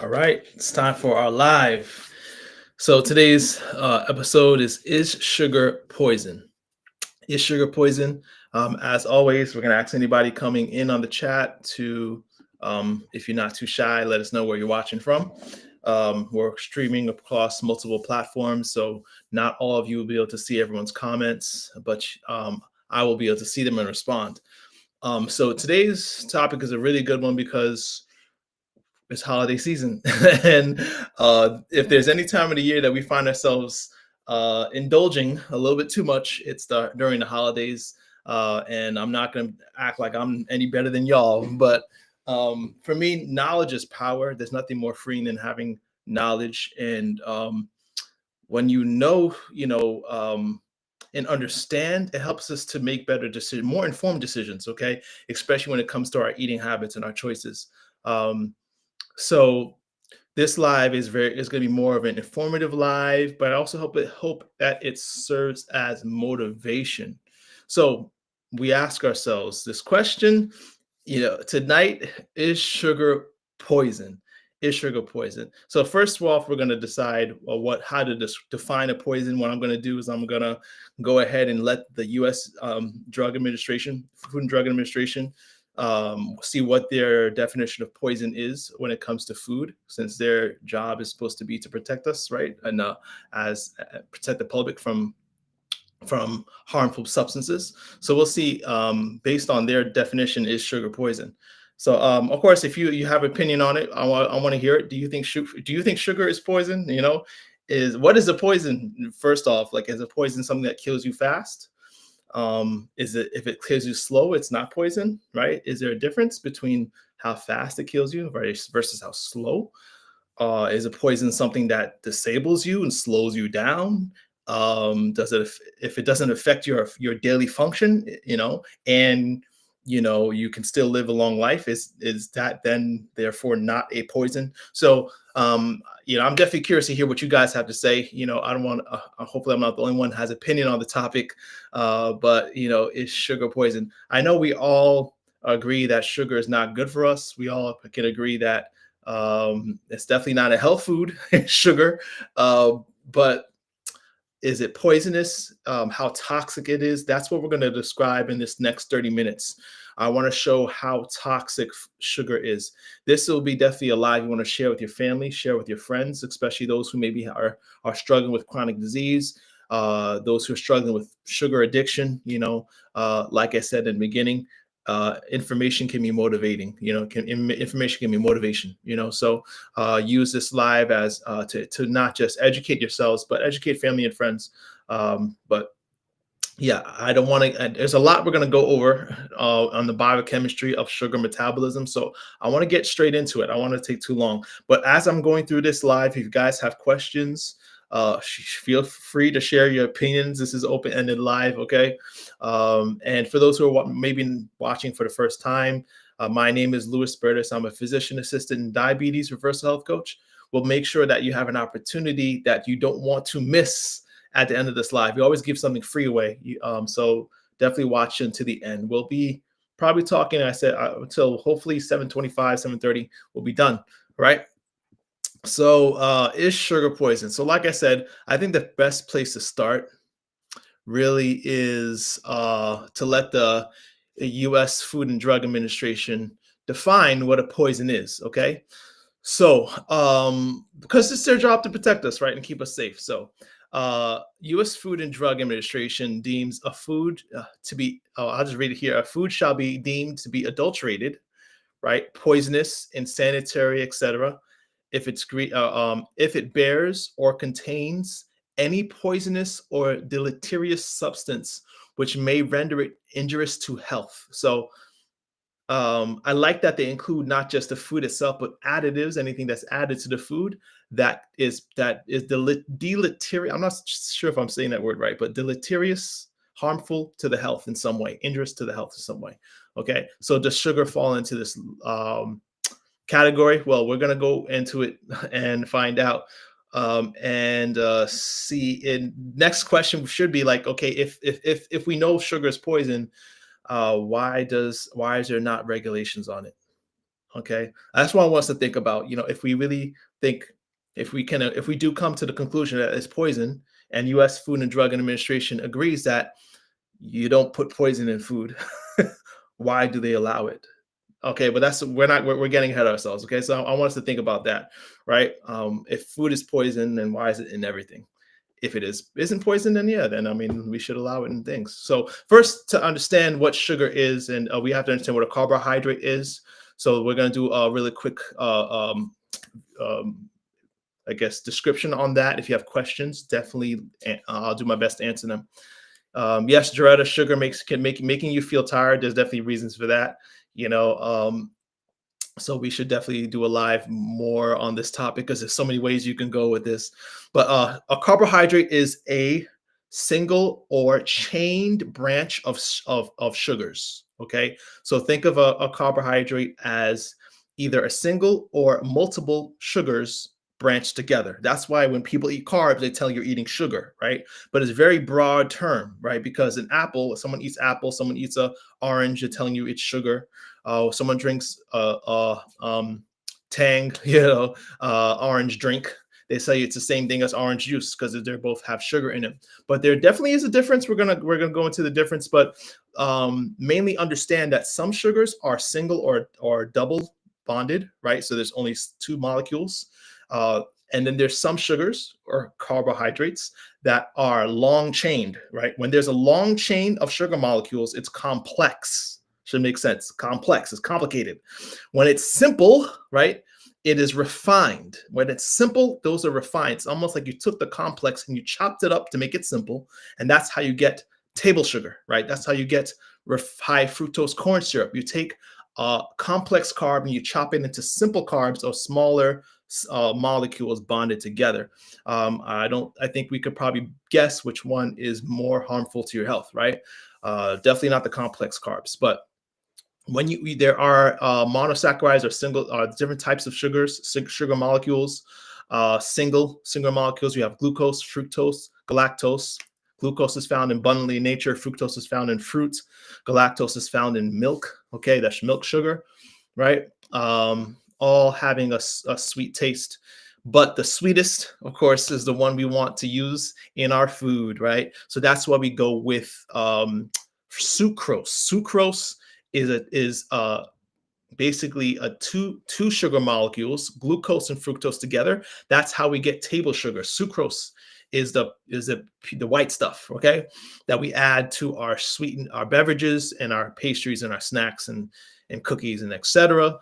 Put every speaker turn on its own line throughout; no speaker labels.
All right, it's time for our live. So today's episode is sugar poison? Is sugar poison? As always, we're gonna ask anybody coming in on the chat to, if you're not too shy, let us know where you're watching from. We're streaming across multiple platforms, so not all of you will be able to see everyone's comments, but I will be able to see them and respond. So today's topic is a really good one because it's holiday season, and if there's any time of the year that we find ourselves indulging a little bit too much, it's during the holidays. And I'm not going to act like I'm any better than y'all, but for me, knowledge is power. There's nothing more freeing than having knowledge, and when and understand, it helps us to make better decisions, more informed decisions. Okay, especially when it comes to our eating habits and our choices. Um, so this live is going to be more of an informative live, but I also hope that it serves as motivation. So we ask ourselves this question, tonight: is sugar poison? Is sugar poison? So first of all, we're going to decide how to define a poison. What I'm going to do is I'm going to go ahead and let the U.S. Drug Administration, Food and Drug Administration, see what their definition of poison is when it comes to food, since their job is supposed to be to protect us, right? And as protect the public from harmful substances. So we'll see, based on their definition, is sugar poison. So of course, if you have opinion on it, I want to hear it. Do you think sugar is poison? Is what is a poison? First off, like, is a poison something that kills you fast? Is it, if it kills you slow, it's not poison, right? Is there a difference between how fast it kills you versus how slow? Is a poison something that disables you and slows you down? Does it, if it doesn't affect your daily function, and you can still live a long life, is that then therefore not a poison? So I'm definitely curious to hear what you guys have to say. I don't want hopefully I'm not the only one who has opinion on the topic. But is sugar poison? I know we all agree that sugar is not good for us. We all can agree that it's definitely not a health food, sugar. But is it poisonous? How toxic it is? That's what we're going to describe in this next 30 minutes. I want to show how toxic sugar is. This will be definitely a live you want to share with your family, share with your friends, especially those who maybe are struggling with chronic disease, those who are struggling with sugar addiction. Like I said in the beginning, information can be motivating. Information can be motivation. So use this live as to not just educate yourselves, but educate family and friends. But yeah, I don't want to. There's a lot we're going to go over on the biochemistry of sugar metabolism. So I want to get straight into it. I want to take too long. But as I'm going through this live, if you guys have questions, feel free to share your opinions. This is open-ended live, okay? And for those who are maybe watching for the first time, my name is Louis Bertis. I'm a physician assistant and diabetes reversal health coach. We'll make sure that you have an opportunity that you don't want to miss at the end of this live. We always give something free away. So definitely watch until the end. We'll be probably talking, I said, until hopefully 7:25, 7:30, we'll be done, right? So is sugar poison? So like I said, I think the best place to start really is to let the U.S. Food and Drug Administration define what a poison is, okay? So, because it's their job to protect us, right, and keep us safe. So, U.S. Food and Drug Administration deems a food to be, I'll just read it here. A food shall be deemed to be adulterated, right, poisonous, insanitary, etc., if it bears or contains any poisonous or deleterious substance which may render it injurious to health. So, I like that they include not just the food itself, but additives, anything that's added to the food that is deleterious. I'm not sure if I'm saying that word right, but deleterious, harmful to the health in some way, injurious to the health in some way. Okay, so does sugar fall into this category? Well, we're gonna go into it and find out. And see. In next question should be like, okay, if we know sugar is poison, why is there not regulations on it? Okay, that's what I want us to think about. If we really think, if we do come to the conclusion that it's poison, and U.S. Food and Drug Administration agrees that you don't put poison in food, why do they allow it? Okay, but that's we're not we're getting ahead of ourselves. Okay, so I want us to think about that, right? If food is poison, then why is it in everything? If it isn't poison, then yeah, then I mean we should allow it in things. So first, to understand what sugar is, and we have to understand what a carbohydrate is. So we're going to do a really quick, um, I guess, description on that. If you have questions, definitely, I'll do my best to answer them. Yes, Doretta, sugar can make making you feel tired. There's definitely reasons for that. You know, so we should definitely do a live more on this topic because there's so many ways you can go with this. But a carbohydrate is a single or chained branch of sugars. Okay, so think of a carbohydrate as either a single or multiple sugars branched together. That's why when people eat carbs, they tell you you're eating sugar, right? But it's a very broad term, right? Because an apple, if someone eats apple, someone eats a orange, they're telling you it's sugar. Someone drinks Tang, orange drink. They say it's the same thing as orange juice because they both have sugar in it. But there definitely is a difference. We're gonna go into the difference, but mainly understand that some sugars are single or double bonded, right? So there's only two molecules. Uh, and then there's some sugars or carbohydrates that are long chained, right? When there's a long chain of sugar molecules, it's complex. Should make sense. Complex is complicated. When it's simple, right, it is refined. When it's simple, those are refined. It's almost like you took the complex and you chopped it up to make it simple. And that's how you get table sugar, right? That's how you get high fructose corn syrup. You take a complex carb and you chop it into simple carbs or smaller molecules bonded together. I think we could probably guess which one is more harmful to your health, right? Definitely not the complex carbs, but when there are monosaccharides or different types of sugar molecules. Single molecules, you have glucose, fructose, galactose. Glucose is found abundantly in nature. Fructose is found in fruit. Galactose is found in milk. Okay, that's milk sugar, right? All having a sweet taste. But the sweetest, of course, is the one we want to use in our food, right? So that's why we go with sucrose. Sucrose is basically a two sugar molecules, glucose and fructose together. That's how we get table sugar. Sucrose is the white stuff, okay, that we add to our beverages and our pastries and our snacks and cookies and etc.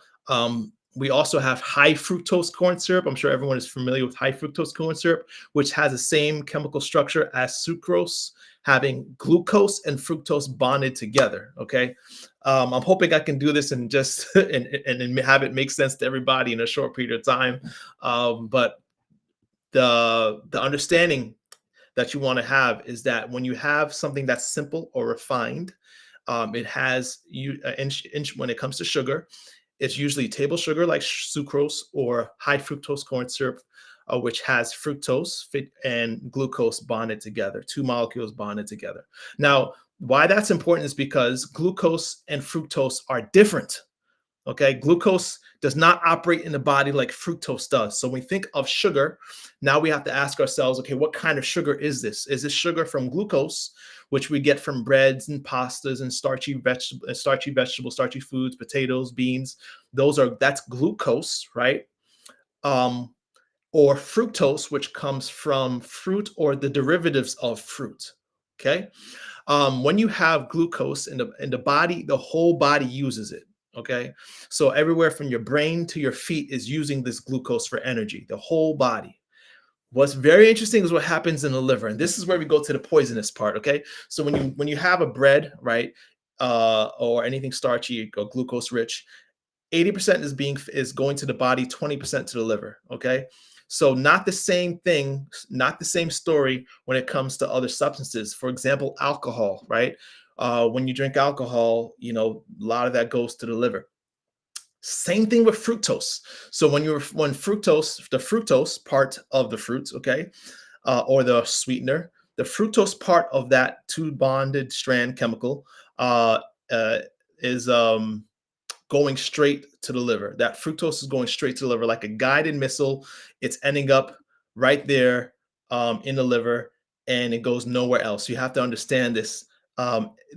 We also have high fructose corn syrup. I'm sure everyone is familiar with high fructose corn syrup, which has the same chemical structure as sucrose, having glucose and fructose bonded together. Okay, I'm hoping I can do this and just and have it make sense to everybody in a short period of time. But the understanding that you want to have is that when you have something that's simple or refined, it has when it comes to sugar, it's usually table sugar like sucrose or high fructose corn syrup, which has fructose and glucose bonded together, two molecules bonded together. Now, why that's important is because glucose and fructose are different. Okay, glucose does not operate in the body like fructose does. So when we think of sugar, now we have to ask ourselves, okay, what kind of sugar is this? Is this sugar from glucose, which we get from breads and pastas and starchy vegetables, starchy foods, potatoes, beans? That's glucose, right? Um, or fructose, which comes from fruit or the derivatives of fruit. Okay. When you have glucose in the body, the whole body uses it. Okay, so everywhere from your brain to your feet is using this glucose for energy. The whole body. What's very interesting is what happens in the liver, and this is where we go to the poisonous part. Okay, so when you have a bread, right, or anything starchy or glucose rich, 80% is going to the body, 20% to the liver. Okay. So not the same thing, not the same story when it comes to other substances. For example, alcohol, right? When you drink alcohol, a lot of that goes to the liver. Same thing with fructose. So when the fructose part of the fruit, okay, or the sweetener, the fructose part of that two bonded strand chemical uh, is going straight to the liver. That fructose is going straight to the liver like a guided missile. It's ending up right there in the liver, and it goes nowhere else. You have to understand this.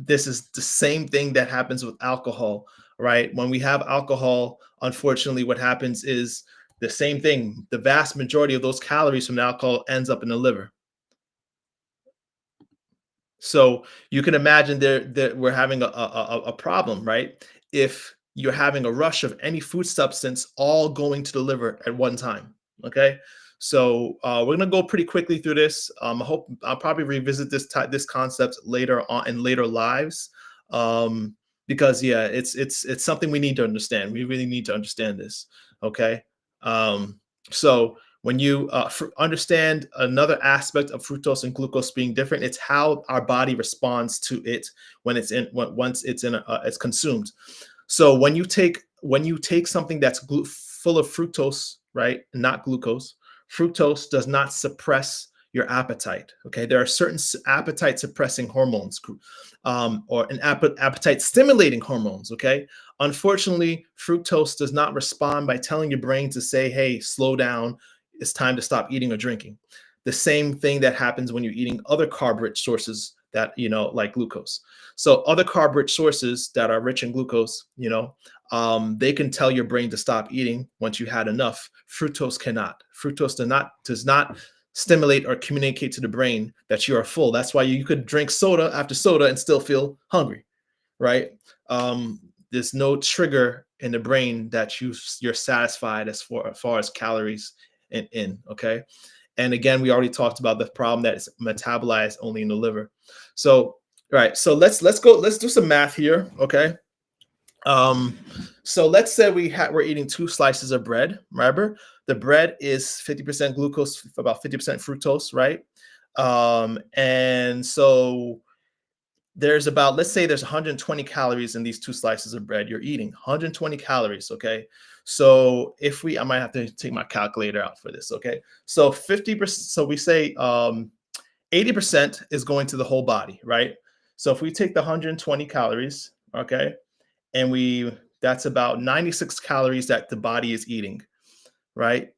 This is the same thing that happens with alcohol, right? When we have alcohol, unfortunately, what happens is the same thing. The vast majority of those calories from the alcohol ends up in the liver. So you can imagine that we're having a problem, right? If you're having a rush of any food substance all going to the liver at one time. Okay. So we're gonna go pretty quickly through this. I hope I'll probably revisit this concept later on in later lives. Um, because yeah, it's something we need to understand. We really need to understand this. Okay. So when you understand another aspect of fructose and glucose being different, it's how our body responds to it once it's it's consumed. So when you take something that's full of fructose, right, not glucose, fructose does not suppress your appetite. Okay, there are certain appetite suppressing hormones, or an appetite stimulating hormones. Okay, unfortunately, fructose does not respond by telling your brain to say, "Hey, slow down. It's time to stop eating or drinking." The same thing that happens when you're eating other carb-rich sources that like glucose. So other carb-rich sources that are rich in glucose, they can tell your brain to stop eating once you had enough. Fructose cannot. Fructose does not stimulate or communicate to the brain that you are full. That's why you could drink soda after soda and still feel hungry, right? There's no trigger in the brain that you're satisfied as far as calories in. Okay. And again, we already talked about the problem that is metabolized only in the liver. So, right. So let's do some math here. Okay. Um, so let's say we're eating 2 slices of bread. Remember, the bread is 50% glucose, about 50% fructose, right? And so there's about, let's say there's 120 calories in these 2 slices of bread you're eating. 120 calories. Okay. So I might have to take my calculator out for this. Okay. So 50%. So we say 80% is going to the whole body, right? So if we take the 120 calories, okay, and that's about 96 calories that the body is eating, right?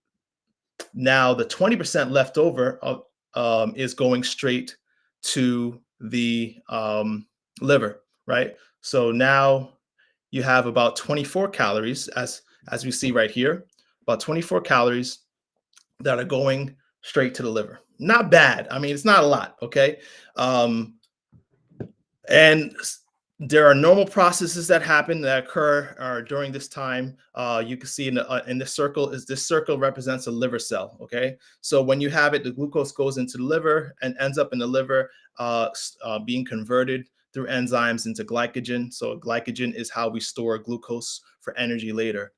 Now the 20% left over is going straight to the liver, right? So now you have about 24 calories, as we see right here, about 24 calories that are going straight to the liver. Not bad. I mean, it's not a lot, okay? Um, and there are normal processes that happen that occur during this time. You can see in this circle, this circle represents a liver cell. Okay, so when you have it, the glucose goes into the liver and ends up in the liver, being converted through enzymes into glycogen. So glycogen is how we store glucose for energy later,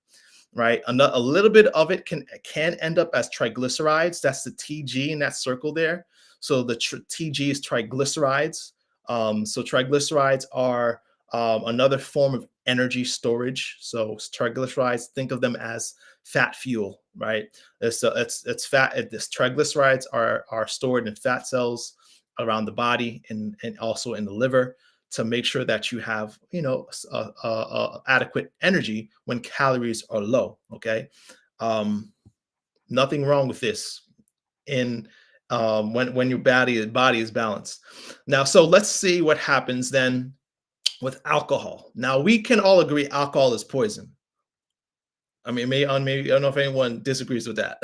right? A little bit of it can end up as triglycerides. That's the TG in that circle there. So the TG is triglycerides. So triglycerides are another form of energy storage. So triglycerides, think of them as fat fuel, right? It's fat. This triglycerides are stored in fat cells around the body and also in the liver to make sure that you have adequate energy when calories are low. Okay, nothing wrong with this in when your body is balanced. Now, so let's see what happens then with alcohol. Now we can all agree alcohol is poison. I mean, maybe I don't know if anyone disagrees with that,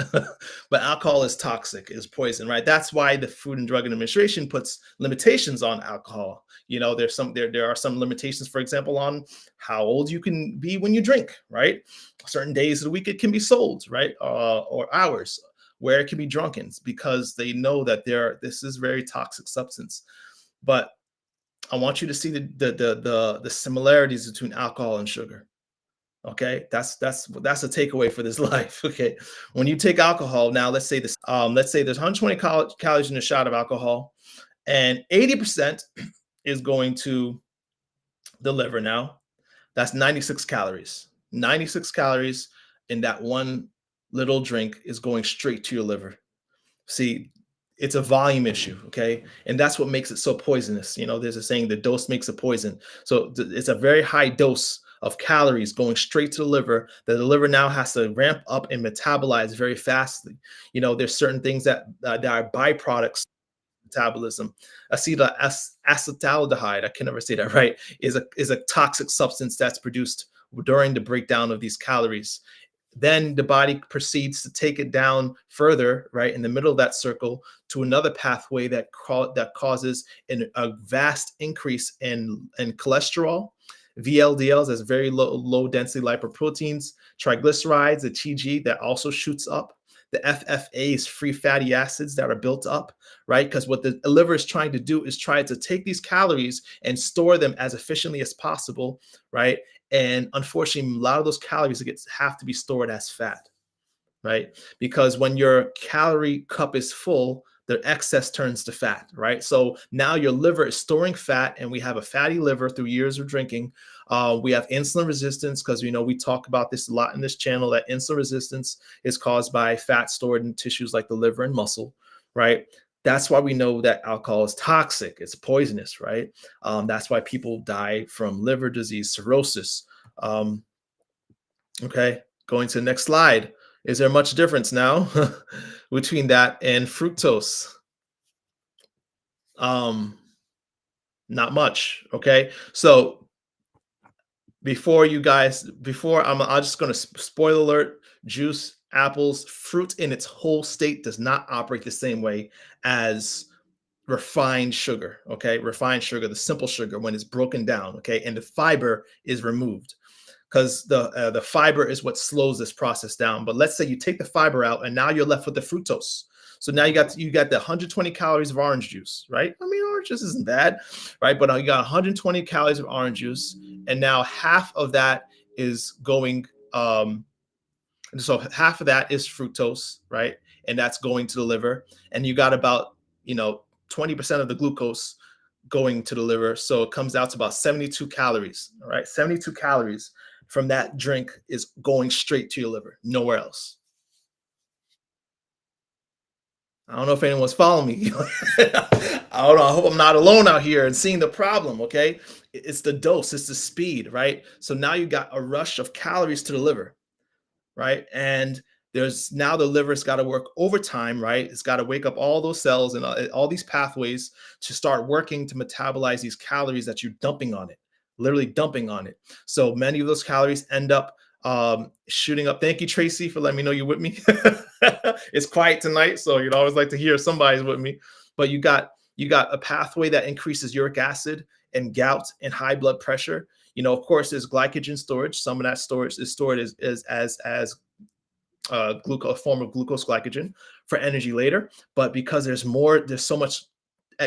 but alcohol is toxic, is poison, right? That's why the Food and Drug Administration puts limitations on alcohol. There are some limitations, for example, on how old you can be when you drink, right? Certain days of the week it can be sold, right, or hours where it can be drunken because they know that this is very toxic substance. But I want you to see the similarities between alcohol and sugar. Okay, that's a takeaway for this life. Okay, when you take alcohol, now let's say there's 120 calories in a shot of alcohol, and 80% is going to the liver. Now that's 96 calories. 96 calories in that one little drink is going straight to your liver. See, it's a volume issue, okay? And that's what makes it so poisonous. There's a saying, the dose makes a poison. So it's a very high dose of calories going straight to the liver that the liver now has to ramp up and metabolize very fastly. There's certain things that are byproducts metabolism. Acetaldehyde, I can never say that right, is a toxic substance that's produced during the breakdown of these calories. Then the body proceeds to take it down further, right, in the middle of that circle to another pathway that causes a vast increase in cholesterol, VLDLs, that's very low density lipoproteins, triglycerides, the TG that also shoots up. The FFA is free fatty acids that are built up, right? Because what the liver is trying to do is try to take these calories and store them as efficiently as possible, right? And unfortunately, a lot of those calories have to be stored as fat, right? Because when your calorie cup is full, the excess turns to fat, right? So now your liver is storing fat, and we have a fatty liver through years of drinking. We have insulin resistance because we talk about this a lot in this channel, that insulin resistance is caused by fat stored in tissues like the liver and muscle, right? That's why we know that alcohol is toxic. It's poisonous, right? That's why people die from liver disease, cirrhosis. Um, Okay, going to the next slide. Is there much difference now between that and fructose? Um, Not much. Okay, so I'm just going to spoiler alert: juice, apples, fruit in its whole state does not operate the same way as refined sugar. Okay, refined sugar, the simple sugar, when it's broken down. Okay, and the fiber is removed, because the fiber is what slows this process down. But let's say you take the fiber out, and now you're left with the fructose. So now you got the 120 calories of orange juice, right? I mean, orange juice isn't bad, right? But you got 120 calories of orange juice, and now half of that is going. So half of that is fructose, right? And that's going to the liver, and you got about 20% of the glucose going to the liver. So it comes out to about 72 calories. All right. 72 calories from that drink is going straight to your liver, nowhere else. I don't know if anyone's following me. I don't know. I hope I'm not alone out here and seeing the problem. Okay. It's the dose, it's the speed, right? So now you got a rush of calories to the liver, right? And there's now the liver's got to work overtime, right? It's got to wake up all those cells and all these pathways to start working to metabolize these calories that you're dumping on it, literally dumping on it. So many of those calories end up shooting up. Thank you, Tracy, for letting me know you're with me. It's quiet tonight, so you'd always like to hear somebody's with me. But you got a pathway that increases uric acid and gout and high blood pressure. Of course, there's glycogen storage. Some of that storage is stored as glucose, a form of glucose glycogen for energy later. But because there's so much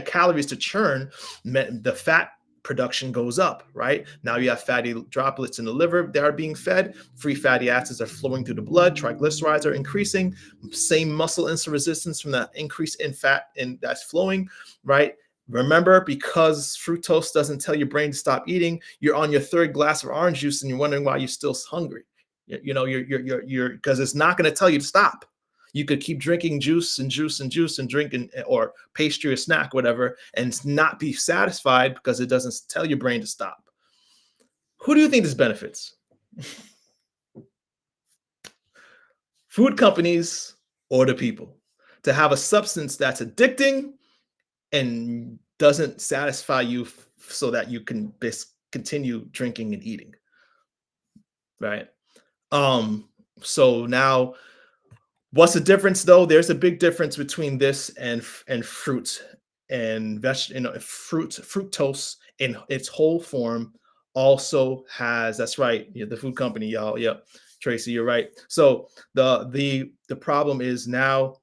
calories to churn, the fat production goes up, right? Now you have fatty droplets in the liver that are being fed, free fatty acids are flowing through the blood, triglycerides are increasing, same muscle insulin resistance from that increase in fat and that's flowing, right? Remember, because fructose doesn't tell your brain to stop eating, you're on your third glass of orange juice and you're wondering why you're still hungry. You're because it's not going to tell you to stop. You could keep drinking juice and juice and juice and drinking or pastry or snack, whatever, and not be satisfied because it doesn't tell your brain to stop. Who do you think this benefits? Food companies or the people? To have a substance that's addicting and doesn't satisfy you so that you can continue drinking and eating, right? Um, so now what's the difference though? There's a big difference between this and fruit and fructose in its whole form also has, that's right, yeah, the food company, y'all. Yep. Tracy, you're right. So the problem is now,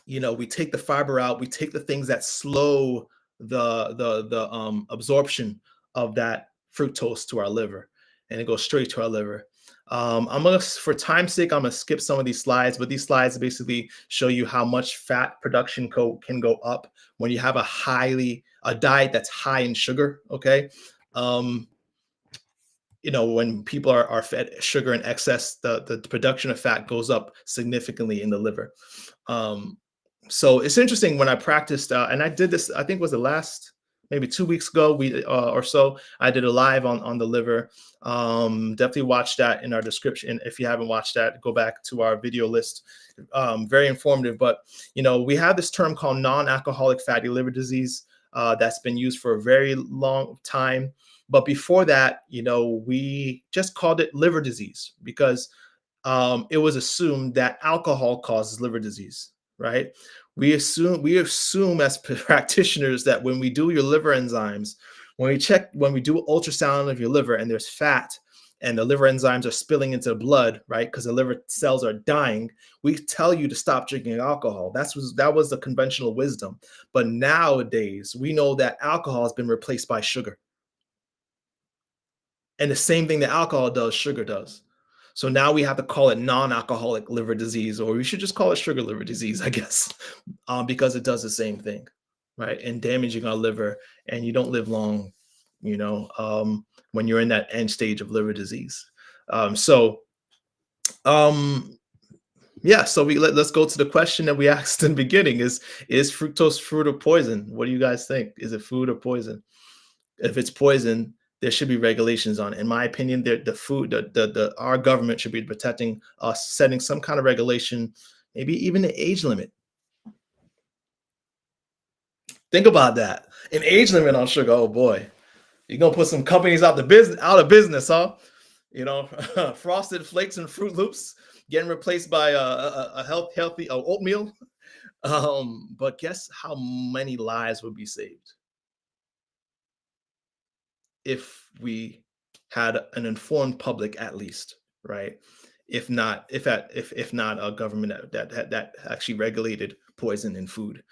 we take the fiber out, we take the things that slow the absorption of that fructose to our liver, and it goes straight to our liver. For time's sake, I'm gonna skip some of these slides, but these slides basically show you how much fat production can go up when you have a diet that's high in sugar. Okay. um, when people are fed sugar in excess, the production of fat goes up significantly in the liver. Um, so it's interesting when I practiced, and I did this, I think was the last maybe 2 weeks ago, we or so. I did a live on the liver. Definitely watch that in our description. If you haven't watched that, go back to our video list. Very informative. But we have this term called non-alcoholic fatty liver disease that's been used for a very long time. But before that, we just called it liver disease because it was assumed that alcohol causes liver disease, right? We assume as practitioners that when we do your liver enzymes, when we do ultrasound of your liver and there's fat and the liver enzymes are spilling into the blood, right? Because the liver cells are dying, we tell you to stop drinking alcohol. That was the conventional wisdom. But nowadays, we know that alcohol has been replaced by sugar. And the same thing that alcohol does, sugar does. So now we have to call it non-alcoholic liver disease, or we should just call it sugar liver disease, I guess, because it does the same thing, right? And damaging our liver, and you don't live long, when you're in that end stage of liver disease. So, um, yeah. So let's go to the question that we asked in the beginning: Is fructose fruit or poison? What do you guys think? Is it food or poison? If it's poison, there should be regulations on it. In my opinion, the food, our government should be protecting us, setting some kind of regulation, maybe even an age limit. Think about that. An age limit on sugar. Oh boy, you're gonna put some companies out of business, huh? Frosted Flakes and Fruit Loops getting replaced by a healthy oatmeal. But guess how many lives would be saved if we had an informed public, at least, right? If not a government that actually regulated poison in food.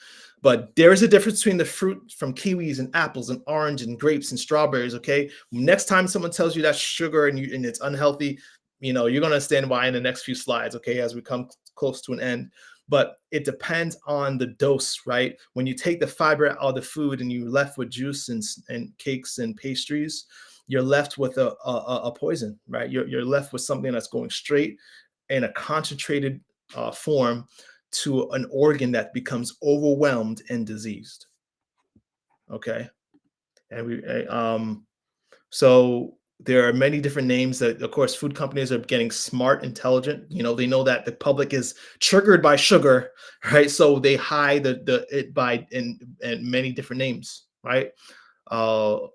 But there is a difference between the fruit from kiwis and apples and orange and grapes and strawberries. Okay, next time someone tells you that's sugar and it's unhealthy, you're going to understand why in the next few slides. Okay, as we come close to an end. But it depends on the dose, right? When you take the fiber out of the food and you're left with juice and cakes and pastries, you're left with a poison, right? You're left with something that's going straight in a concentrated form to an organ that becomes overwhelmed and diseased. Okay, and so there are many different names that, of course, food companies are getting smart, intelligent. They know that the public is triggered by sugar, right? So they hide it by in many different names, right? They'll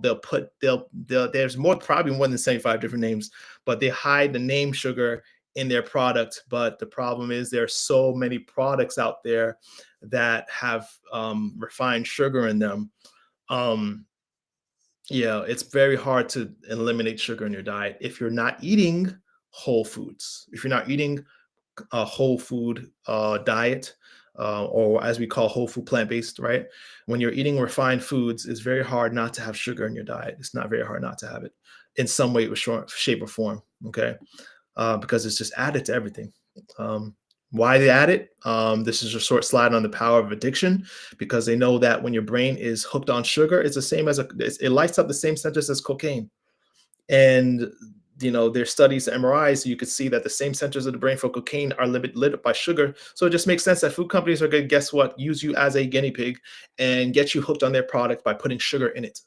there's probably more than 75 different names, but they hide the name sugar in their product. But the problem is there are so many products out there that have refined sugar in them. um yeah, it's very hard to eliminate sugar in your diet if you're not eating whole foods, if you're not eating a whole food diet, or as we call whole food plant-based, right? When you're eating refined foods, it's very hard not to have sugar in your diet. It's not very hard not to have it in some way, or shape, or form. Okay, because it's just added to everything. Um, why they add it? This is a short slide on the power of addiction, because they know that when your brain is hooked on sugar, it's the same it lights up the same centers as cocaine. And there's studies, MRIs, so you could see that the same centers of the brain for cocaine are lit up by sugar. So it just makes sense that food companies are going to, guess what, use you as a guinea pig and get you hooked on their product by putting sugar in it,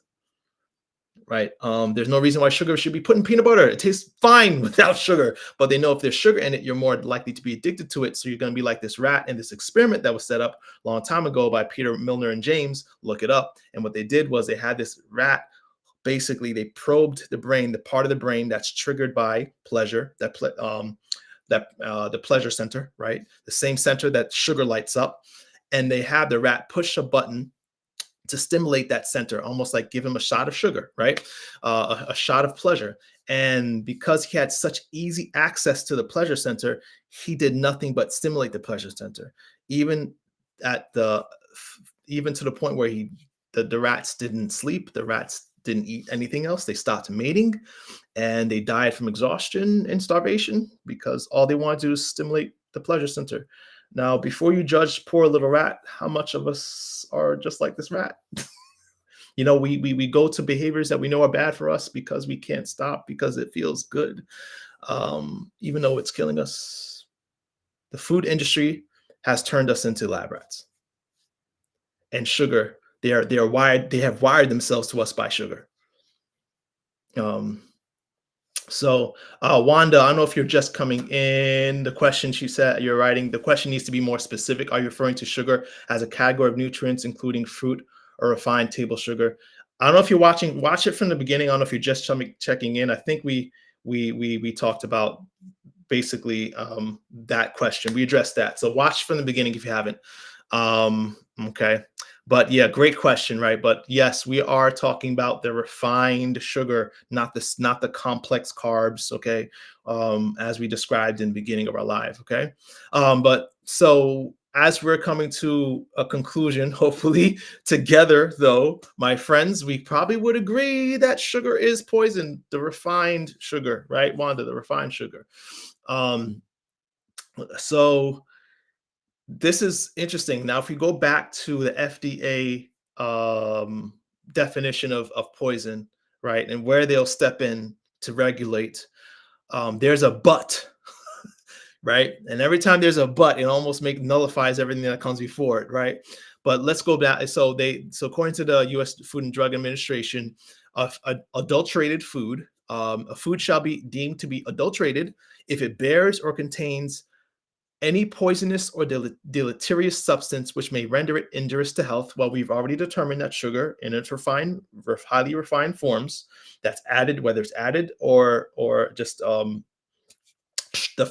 right? There's no reason why sugar should be put in peanut butter. It tastes fine without sugar, but they know if there's sugar in it, you're more likely to be addicted to it. So you're going to be like this rat in this experiment that was set up a long time ago by Peter Milner and James. Look it up. And what they did was they had this rat. Basically, they probed the brain, the part of the brain that's triggered by pleasure, the pleasure center, right? The same center that sugar lights up, and they have the rat push a button to stimulate that center, almost like give him a shot of sugar, right? A shot of pleasure. And because he had such easy access to the pleasure center, he did nothing but stimulate the pleasure center, even at the even to the point where the rats didn't sleep, the rats didn't eat anything else. They stopped mating, and they died from exhaustion and starvation because all they wanted to do is stimulate the pleasure center. Now, before you judge poor little rat, how much of us are just like this rat? We go to behaviors that we know are bad for us because we can't stop because it feels good, even though it's killing us. The food industry has turned us into lab rats, and sugar They are wired. They have wired themselves to us by sugar. Um, Wanda, I don't know if you're just coming in. The question she said you're writing, the question needs to be more specific. Are you referring to sugar as a category of nutrients, including fruit or refined table sugar? I don't know if you're watching, watch it from the beginning. I don't know if you're just checking in. I think we talked about basically that question. We addressed that. So watch from the beginning if you haven't. Okay. But yeah, great question, right? But yes, we are talking about the refined sugar, not the complex carbs, okay? As we described in the beginning of our live, okay? But so as we're coming to a conclusion, hopefully together, though, my friends, we probably would agree that sugar is poison, the refined sugar, right, Wanda, the refined sugar. Um, so this is interesting. Now, if we go back to the FDA definition of poison, right, and where they'll step in to regulate, there's a but, right? And every time there's a but, it almost nullifies everything that comes before it, right? But let's go back. So according to the U.S. Food and Drug Administration, adulterated food, a food shall be deemed to be adulterated if it bears or contains any poisonous or deleterious substance which may render it injurious to health. Well, we've already determined that sugar in its highly refined forms, that's added, whether it's added or just the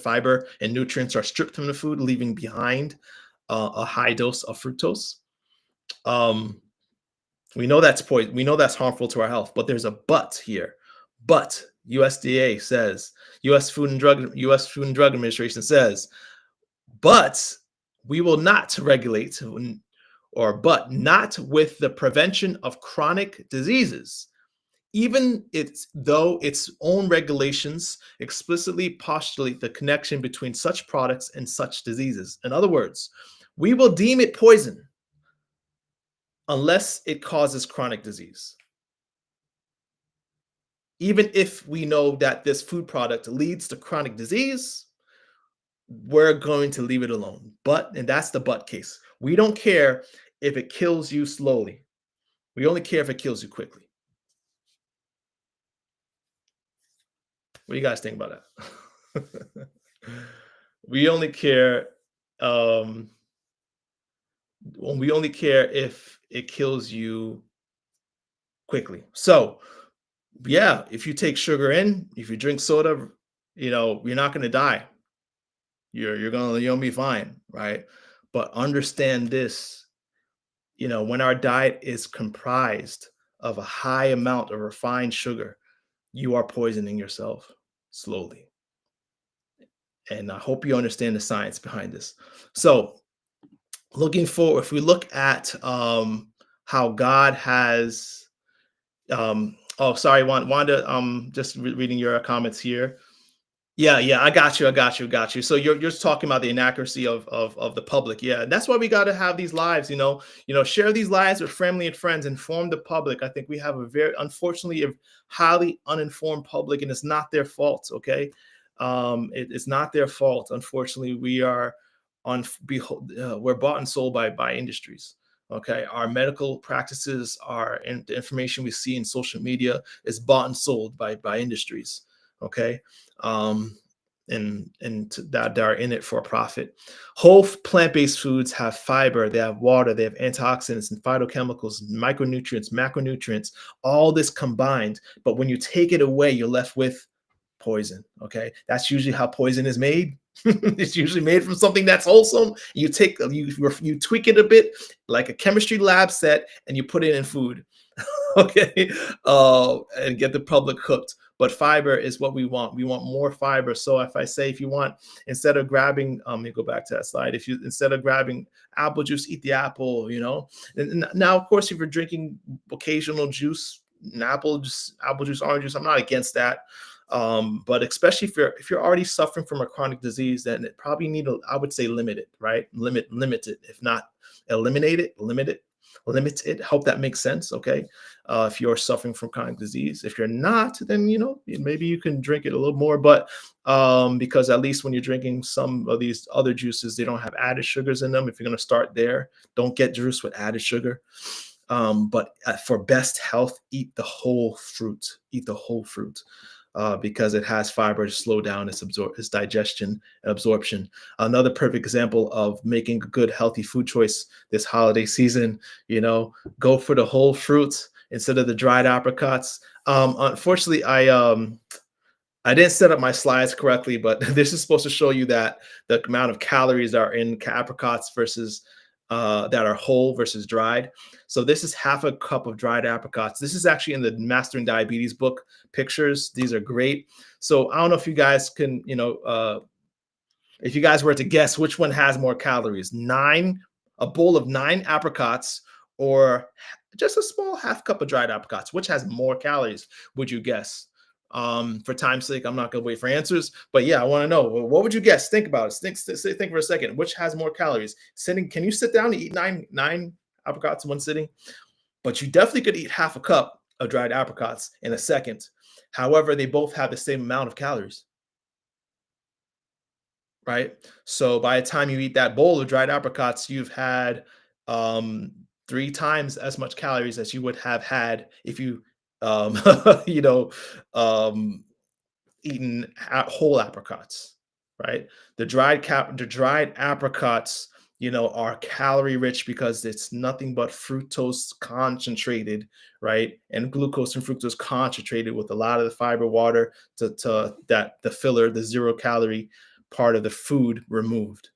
fiber and nutrients are stripped from the food, leaving behind a high dose of fructose. Um, we know that's poison. We know that's harmful to our health, but there's a but here. But USDA says, U.S. Food and Drug Administration says, but we will not regulate, but not with the prevention of chronic diseases, even though its own regulations explicitly postulate the connection between such products and such diseases. In other words, we will deem it poison unless it causes chronic disease. Even if we know that this food product leads to chronic disease, we're going to leave it alone. And that's the but case. We don't care if it kills you slowly. We only care if it kills you quickly. What do you guys think about that? We only care um we only care if it kills you quickly. So, yeah, if you take sugar in, if you drink soda, you're not going to die. You'll be fine, right? But understand this, when our diet is comprised of a high amount of refined sugar, you are poisoning yourself slowly. And I hope you understand the science behind this. So, looking forward, if we look at how God has, oh, sorry, Wanda, just reading your comments here. Yeah, I got you. So you're just talking about the inaccuracy of the public. Yeah, and that's why we got to have these lives. Share these lives with family and friends, inform the public. I think we have unfortunately, a highly uninformed public, and it's not their fault. Okay, it's not their fault. Unfortunately, we're bought and sold by industries. Okay, our medical practices, the information we see in social media is bought and sold by industries. Okay, um, that are in it for a profit. Whole plant-based foods have fiber, they have water, they have antioxidants and phytochemicals, micronutrients, macronutrients, all this combined. But when you take it away, you're left with poison. Okay, that's usually how poison is made. It's usually made from something that's wholesome. You tweak it a bit, like a chemistry lab set, and you put it in food. Okay, and get the public hooked. But fiber is what we want. We want more fiber. So if you want, instead of grabbing, let me go back to that slide. Instead of grabbing apple juice, eat the apple. And now, of course, if you're drinking occasional juice, apple juice, orange juice, I'm not against that. But especially if you're already suffering from a chronic disease, then it probably I would say limit it, right? Limit it, if not eliminate it, limit it. limit it. Hope that makes sense. Okay. If you're suffering from chronic disease, if you're not, then maybe you can drink it a little more. But because at least when you're drinking some of these other juices, they don't have added sugars in them. If you're going to start there, don't get juice with added sugar. But for best health, eat the whole fruit. Eat the whole fruit. Because it has fiber to slow down its digestion and absorption. Another perfect example of making a good, healthy food choice this holiday season, go for the whole fruits instead of the dried apricots. Unfortunately, I didn't set up my slides correctly, but this is supposed to show you that the amount of calories are in apricots versus that are whole versus dried. So this is half a cup of dried apricots. This is actually in the Mastering Diabetes book pictures. These are great. So I don't know if you guys can, if you guys were to guess which one has more calories, a bowl of 9 apricots or just a small half cup of dried apricots, which has more calories, would you guess? For time's sake, I'm not gonna wait for answers, but yeah, I want to know. What would you guess? Think about it. Think for a second. Which has more calories? Can you sit down and eat nine apricots in one sitting? But you definitely could eat half a cup of dried apricots in a second. However, they both have the same amount of calories, right? So by the time you eat that bowl of dried apricots, you've had um, 3 times as much calories as you would have had if you, um, you know, um, eaten whole apricots, right? The dried apricots, are calorie rich because it's nothing but fructose concentrated, right? And glucose and fructose concentrated with a lot of the fiber, water to that the filler, the 0 calorie part of the food removed.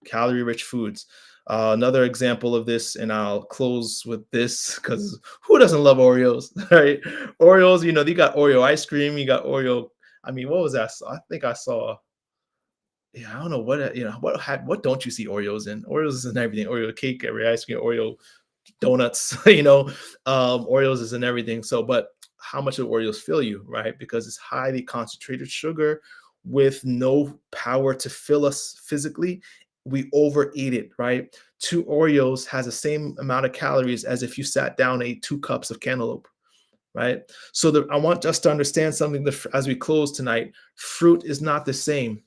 Calorie rich foods. Another example of this, and I'll close with this because who doesn't love Oreos, right? Oreos, you got Oreo ice cream, you got Oreo. I mean, what was that? I think I saw. Yeah, I don't know what don't you see Oreos in? Oreos is in everything. Oreo cake, every ice cream, Oreo donuts. Oreos is in everything. So, but how much do Oreos fill you, right? Because it's highly concentrated sugar with no power to fill us physically. We overeat it, right? 2 Oreos has the same amount of calories as if you sat down and ate 2 cups of cantaloupe, right? So I want us to understand something as we close tonight. Fruit is not the same.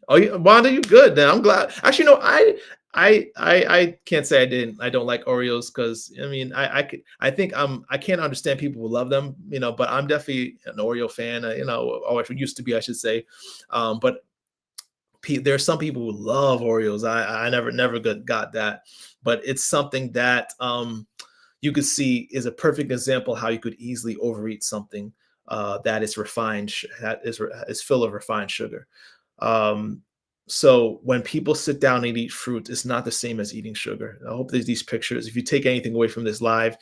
Oh, Wanda, you good? Then I'm glad. Actually, no, I can't say I don't like Oreos because I mean I think I can't understand people who love them, but I'm definitely an Oreo fan, or used to be, I should say. But there's some people who love Oreos. I never got that, but it's something that you could see is a perfect example how you could easily overeat something that is refined, that is full of refined sugar. Um, so when people sit down and eat fruit, it's not the same as eating sugar. I hope that these pictures, if you take anything away from this live,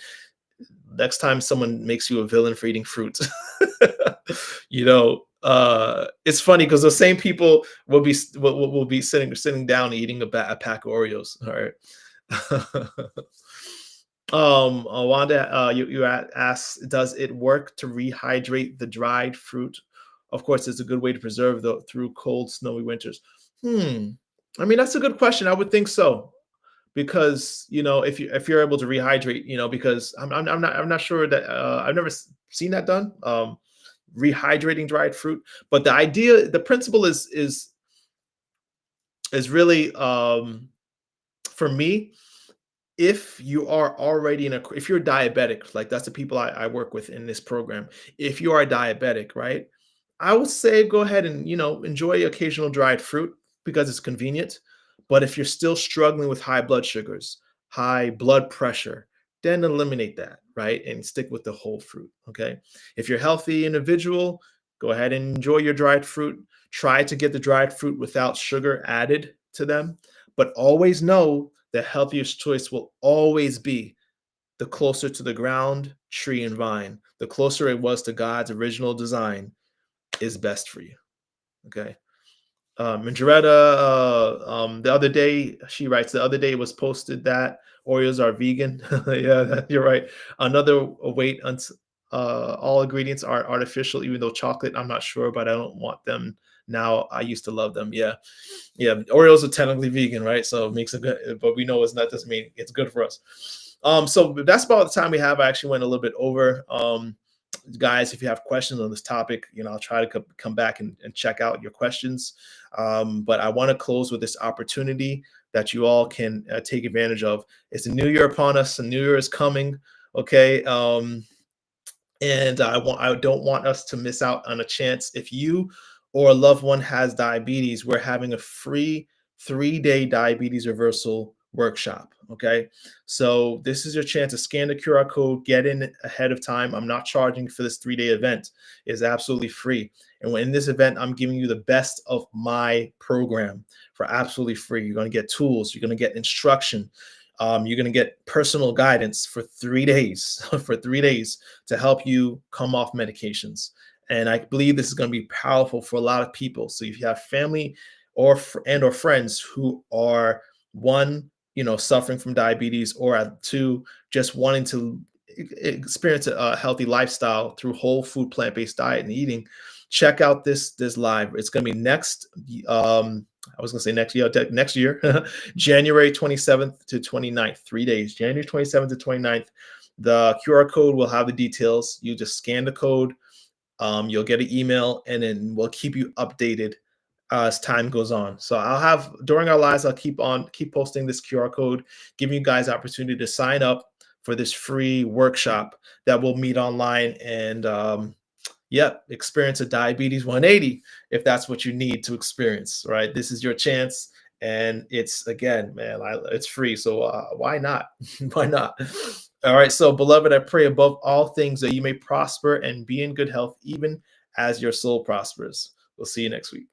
next time someone makes you a villain for eating fruit, it's funny because the same people will be sitting down eating a pack of Oreos. All right. Wanda, you asked, does it work to rehydrate the dried fruit? Of course, it's a good way to preserve through cold, snowy winters. I mean, that's a good question. I would think so because if you're able to rehydrate, because I'm not sure that I've never seen that done. Rehydrating dried fruit, but the principle is really for me, if you are already if you're diabetic, like that's the people I work with in this program. If you are diabetic, right, I would say go ahead and enjoy occasional dried fruit because it's convenient. But if you're still struggling with high blood sugars, high blood pressure, then eliminate that, right, and stick with the whole fruit. Okay. If you're a healthy individual, go ahead and enjoy your dried fruit. Try to get the dried fruit without sugar added to them, but always know the healthiest choice will always be the closer to the ground, tree, and vine. The closer it was to God's original design is best for you. Okay. And Jaretta, the other day, she writes, the other day it was posted that Oreos are vegan. Yeah, you're right. Another weight, all ingredients are artificial, even though chocolate, I'm not sure, but I don't want them now. I used to love them. Yeah. Yeah. Oreos are technically vegan, right? So it makes it good, but we know it's not, doesn't mean it's good for us. So that's about the time we have. I actually went a little bit over. Guys, if you have questions on this topic, I'll try to come back and check out your questions. But I want to close with this opportunity that you all can take advantage of. It's a new year upon us. A new year is coming. Okay. And I don't want us to miss out on a chance. If you or a loved one has diabetes, we're having a free 3-day diabetes reversal workshop. Okay, so this is your chance to scan the QR code, get in ahead of time. I'm not charging for this 3-day event. It's absolutely free. And in this event, I'm giving you the best of my program for absolutely free. You're going to get tools, you're going to get instruction, you're going to get personal guidance for 3 days, for 3 days, to help you come off medications. And I believe this is going to be powerful for a lot of people. So if you have family or friends who are, one, suffering from diabetes, or two, just wanting to experience a healthy lifestyle through whole food, plant-based diet and eating, check out this live. It's going to be next. I was going to say next year, January 27th to 29th, 3 days, January 27th to 29th. The QR code will have the details. You just scan the code. You'll get an email, and then we'll keep you updated as time goes on. So I'll have, during our lives, I'll keep posting this QR code, giving you guys opportunity to sign up for this free workshop that we'll meet online and experience a diabetes 180 if that's what you need to experience, right? This is your chance. And it's, again, man, it's free. So why not? Why not? All right. So, beloved, I pray above all things that you may prosper and be in good health, even as your soul prospers. We'll see you next week.